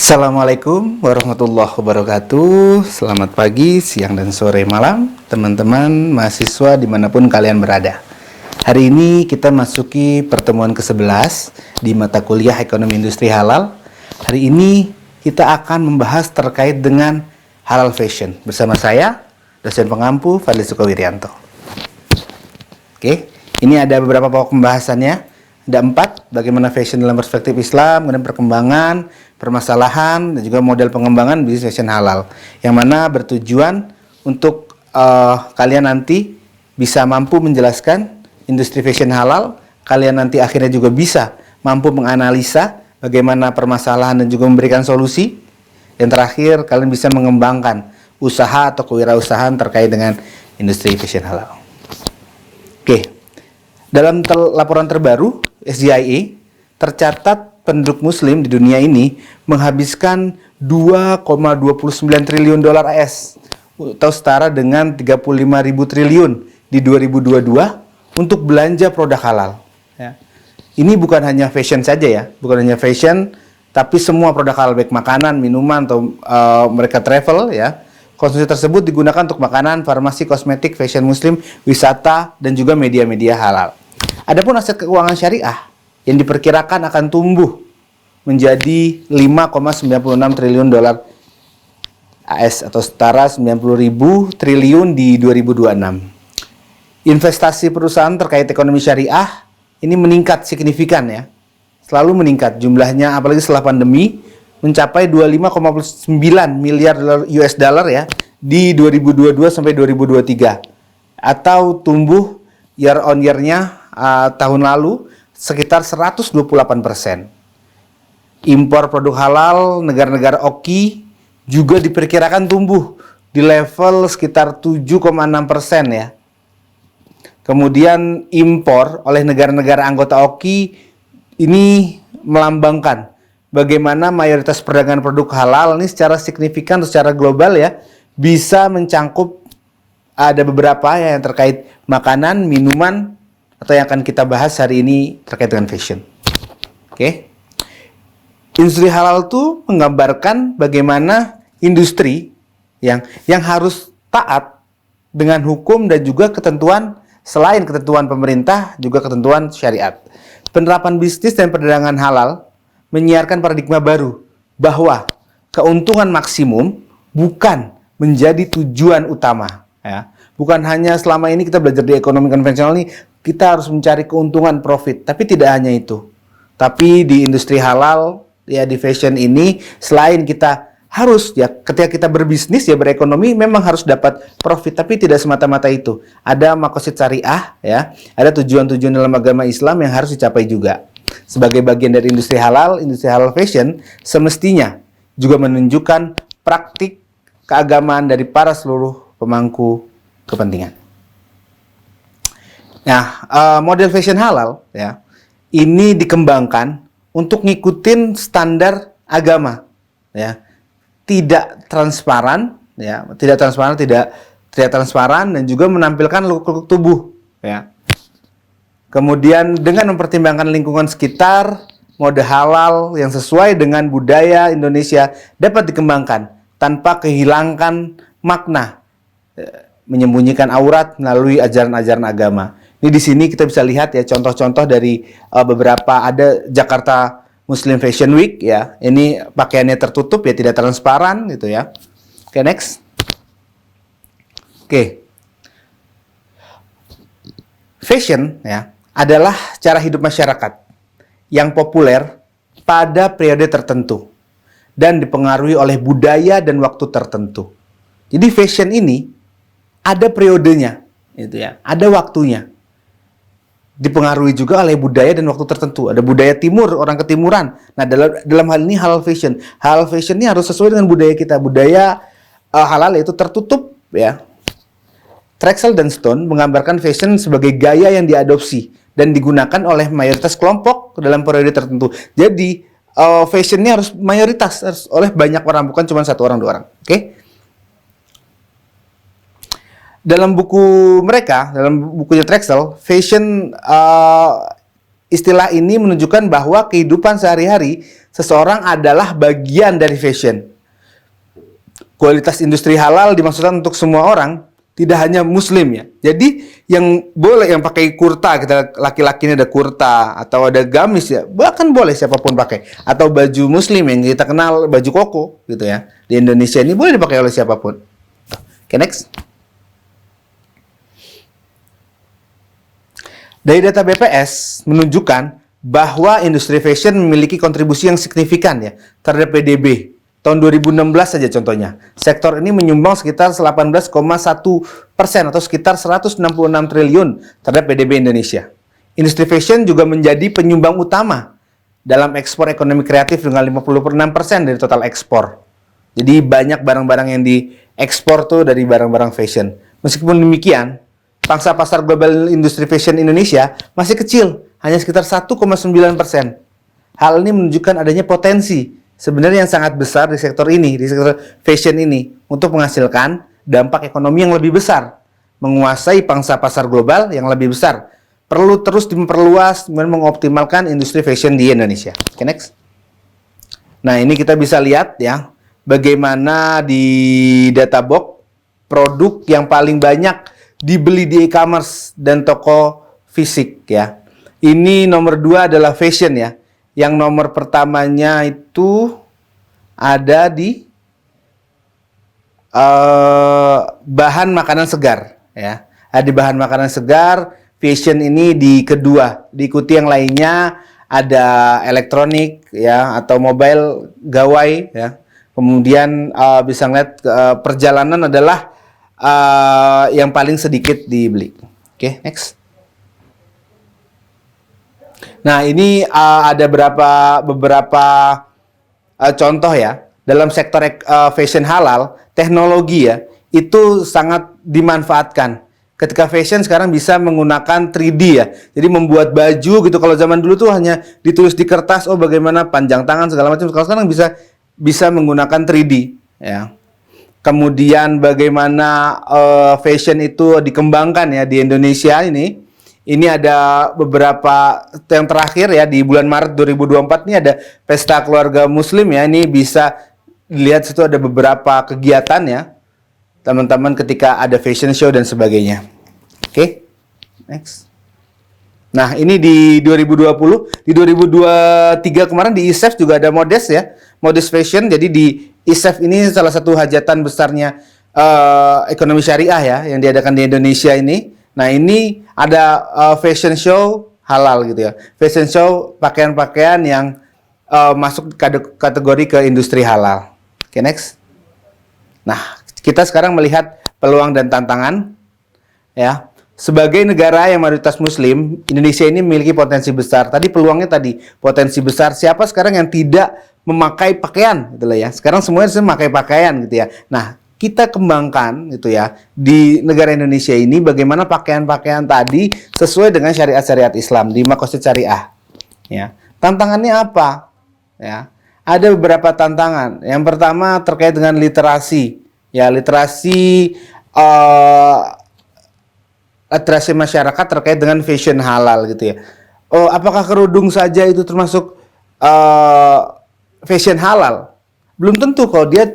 Assalamualaikum warahmatullahi wabarakatuh. Selamat pagi, siang, dan sore malam teman-teman mahasiswa dimanapun kalian berada. Hari ini kita masuki pertemuan ke-11 di mata kuliah Ekonomi Industri Halal. Hari ini kita akan membahas terkait dengan halal fashion bersama saya, dosen pengampu Fadli Sukawiryanto. Oke, ini ada beberapa pokok pembahasannya. Ada 4, bagaimana fashion dalam perspektif Islam, kemudian perkembangan, permasalahan, dan juga model pengembangan bisnis fashion halal. Yang mana bertujuan untuk kalian nanti bisa mampu menjelaskan industri fashion halal, kalian nanti akhirnya juga bisa mampu menganalisa bagaimana permasalahan dan juga memberikan solusi. Dan terakhir, kalian bisa mengembangkan usaha atau kewirausahaan terkait dengan industri fashion halal. Oke. Dalam laporan terbaru SDIE, tercatat penduduk muslim di dunia ini menghabiskan 2,29 triliun dolar AS atau setara dengan 35.000 triliun di 2022 untuk belanja produk halal. Ya. Ini bukan hanya fashion saja ya, bukan hanya fashion, tapi semua produk halal, baik makanan, minuman, atau mereka travel ya. Konsumsi tersebut digunakan untuk makanan, farmasi, kosmetik, fashion muslim, wisata, dan juga media-media halal. Adapun aset keuangan syariah yang diperkirakan akan tumbuh menjadi 5,96 triliun dolar AS atau setara 90.000 triliun di 2026. Investasi perusahaan terkait ekonomi syariah ini meningkat signifikan ya. Selalu meningkat jumlahnya, apalagi setelah pandemi, mencapai 25,9 miliar US dollar ya di 2022 sampai 2023, atau tumbuh year on year-nya tahun lalu sekitar 128%. Impor produk halal negara-negara OKI juga diperkirakan tumbuh di level sekitar 7,6% ya. Kemudian impor oleh negara-negara anggota OKI ini melambangkan bagaimana mayoritas perdagangan produk halal ini secara signifikan, secara global ya, bisa mencangkup ada beberapa yang terkait makanan, minuman, atau yang akan kita bahas hari ini terkait dengan fashion. Oke. Industri halal itu menggambarkan bagaimana industri yang harus taat dengan hukum dan juga ketentuan, selain ketentuan pemerintah, juga ketentuan syariat. Penerapan bisnis dan perdagangan halal menyiarkan paradigma baru bahwa keuntungan maksimum bukan menjadi tujuan utama ya. Bukan hanya selama ini kita belajar di ekonomi konvensional ini kita harus mencari keuntungan profit, tapi tidak hanya itu. Tapi di industri halal ya, di fashion ini, selain kita harus ya ketika kita berbisnis ya, berekonomi, memang harus dapat profit, tapi tidak semata-mata itu. Ada maqasid syariah ya, ada tujuan-tujuan dalam agama Islam yang harus dicapai juga. Sebagai bagian dari industri halal fashion semestinya juga menunjukkan praktik keagamaan dari para seluruh pemangku kepentingan. Nah, model fashion halal ya, ini dikembangkan untuk ngikutin standar agama ya. Tidak transparan ya, tidak transparan dan juga menampilkan look tubuh ya. Kemudian dengan mempertimbangkan lingkungan sekitar, mode halal yang sesuai dengan budaya Indonesia dapat dikembangkan tanpa kehilangan makna, menyembunyikan aurat melalui ajaran-ajaran agama. Ini di sini kita bisa lihat ya contoh-contoh dari beberapa, ada Jakarta Muslim Fashion Week ya. Ini pakaiannya tertutup ya, tidak transparan gitu ya. Oke, next. Oke. Fashion ya adalah cara hidup masyarakat yang populer pada periode tertentu dan dipengaruhi oleh budaya dan waktu tertentu. Jadi fashion ini ada periodenya, gitu ya, ada waktunya. Dipengaruhi juga oleh budaya dan waktu tertentu. Ada budaya timur, orang ketimuran. Nah, dalam hal ini halal fashion. Halal fashion ini harus sesuai dengan budaya kita. Budaya halal yaitu tertutup ya. Trexel dan Stone menggambarkan fashion sebagai gaya yang diadopsi dan digunakan oleh mayoritas kelompok dalam periode tertentu. Jadi, fashionnya harus mayoritas, harus oleh banyak orang, bukan cuma satu orang, dua orang. Oke? Dalam buku mereka, dalam bukunya Trexel, fashion istilah ini menunjukkan bahwa kehidupan sehari-hari seseorang adalah bagian dari fashion. Kualitas industri halal dimaksudkan untuk semua orang, tidak hanya muslim ya. Jadi yang boleh yang pakai kurta, kita laki-laki ini ada kurta atau ada gamis ya, bahkan boleh siapapun pakai. Atau baju muslim yang kita kenal baju koko gitu ya. Di Indonesia ini boleh dipakai oleh siapapun. Oke, next. Dari data BPS menunjukkan bahwa industri fashion memiliki kontribusi yang signifikan ya terhadap PDB. Tahun 2016 saja contohnya. Sektor ini menyumbang sekitar 18,1% atau sekitar 166 triliun terhadap PDB Indonesia. Industri fashion juga menjadi penyumbang utama dalam ekspor ekonomi kreatif dengan 56% dari total ekspor. Jadi banyak barang-barang yang diekspor tuh dari barang-barang fashion. Meskipun demikian, pangsa pasar global industri fashion Indonesia masih kecil, hanya sekitar 1,9%. Hal ini menunjukkan adanya potensi sebenarnya yang sangat besar di sektor ini, di sektor fashion ini, untuk menghasilkan dampak ekonomi yang lebih besar, menguasai pangsa pasar global yang lebih besar. Perlu terus diperluas dan mengoptimalkan industri fashion di Indonesia. Oke, next. Nah, ini kita bisa lihat ya, bagaimana di Databox produk yang paling banyak dibeli di e-commerce dan toko fisik ya. Ini nomor 2 adalah fashion ya. Yang nomor pertamanya itu ada di bahan makanan segar ya. Ada di bahan makanan segar, fashion ini di kedua. Diikuti yang lainnya ada elektronik ya atau mobile gawai ya. Kemudian bisa ngeliat perjalanan adalah yang paling sedikit dibeli. Oke, next. Nah, ini ada beberapa contoh ya. Dalam sektor fashion halal, teknologi ya, itu sangat dimanfaatkan. Ketika fashion sekarang bisa menggunakan 3D ya. Jadi membuat baju gitu. Kalau zaman dulu tuh hanya ditulis di kertas, oh bagaimana panjang tangan segala macam. Kalau sekarang bisa menggunakan 3D ya. Kemudian bagaimana fashion itu dikembangkan ya di Indonesia ini. Ini ada beberapa yang terakhir ya di bulan Maret 2024 ini ada pesta keluarga muslim ya. Ini bisa dilihat situ ada beberapa kegiatan ya. Teman-teman ketika ada fashion show dan sebagainya. Oke. Next. Nah, ini di 2020, di 2023 kemarin di ISEF juga ada Modest ya. Modest Fashion. Jadi di ISEF ini salah satu hajatan besarnya ekonomi syariah ya yang diadakan di Indonesia ini. Nah, ini ada fashion show halal gitu ya. Fashion show pakaian-pakaian yang masuk kategori ke industri halal. Oke, next. Nah, kita sekarang melihat peluang dan tantangan ya. Sebagai negara yang mayoritas muslim, Indonesia ini memiliki potensi besar. Tadi peluangnya potensi besar. Siapa sekarang yang tidak memakai pakaian gitu lah ya. Sekarang semuanya memakai pakaian gitu ya. Nah, kita kembangkan gitu ya di negara Indonesia ini bagaimana pakaian-pakaian tadi sesuai dengan syariat-syariat Islam di Maqasid Syariah ya. Tantangannya apa? Ya. Ada beberapa tantangan. Yang pertama terkait dengan literasi. Ya, literasi masyarakat terkait dengan fashion halal gitu ya. Oh, apakah kerudung saja itu termasuk fashion halal? Belum tentu kalau dia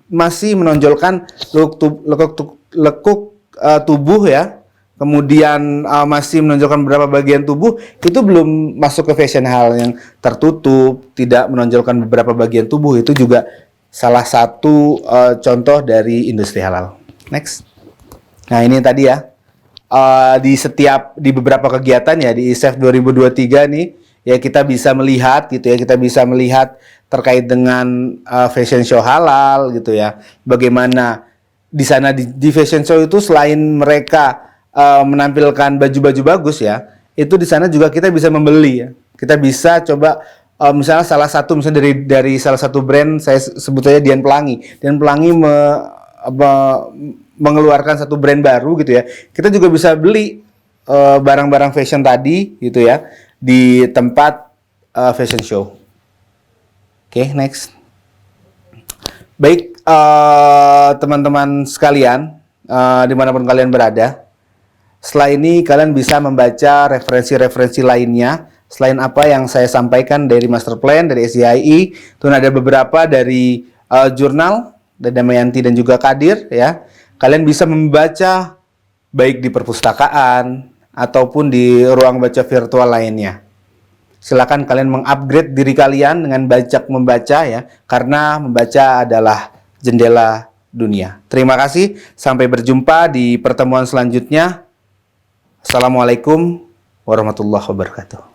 masih menonjolkan lekuk tubuh ya, kemudian masih menonjolkan beberapa bagian tubuh, itu belum masuk ke fashion halal. Yang tertutup, tidak menonjolkan beberapa bagian tubuh, itu juga salah satu contoh dari industri halal. Next. Nah, ini tadi ya, di beberapa kegiatan ya di ISEF 2023 nih ya, kita bisa melihat gitu ya, kita bisa melihat terkait dengan fashion show halal gitu ya. Bagaimana di sana di fashion show itu selain mereka menampilkan baju-baju bagus ya, itu di sana juga kita bisa membeli ya. Kita bisa coba misalnya dari salah satu brand, saya sebut saja Dian Pelangi. Dian Pelangi mengeluarkan satu brand baru gitu ya. Kita juga bisa beli barang-barang fashion tadi gitu ya di tempat fashion show. Oke, next. Baik, teman-teman sekalian, dimanapun kalian berada, setelah ini kalian bisa membaca referensi-referensi lainnya selain apa yang saya sampaikan dari master plan, dari SCII, itu ada beberapa dari jurnal dari Damayanti dan juga Kadir ya. Kalian bisa membaca baik di perpustakaan ataupun di ruang baca virtual lainnya. Silakan kalian mengupgrade diri kalian dengan bajak membaca ya, karena membaca adalah jendela dunia. Terima kasih, sampai berjumpa di pertemuan selanjutnya. Assalamualaikum warahmatullahi wabarakatuh.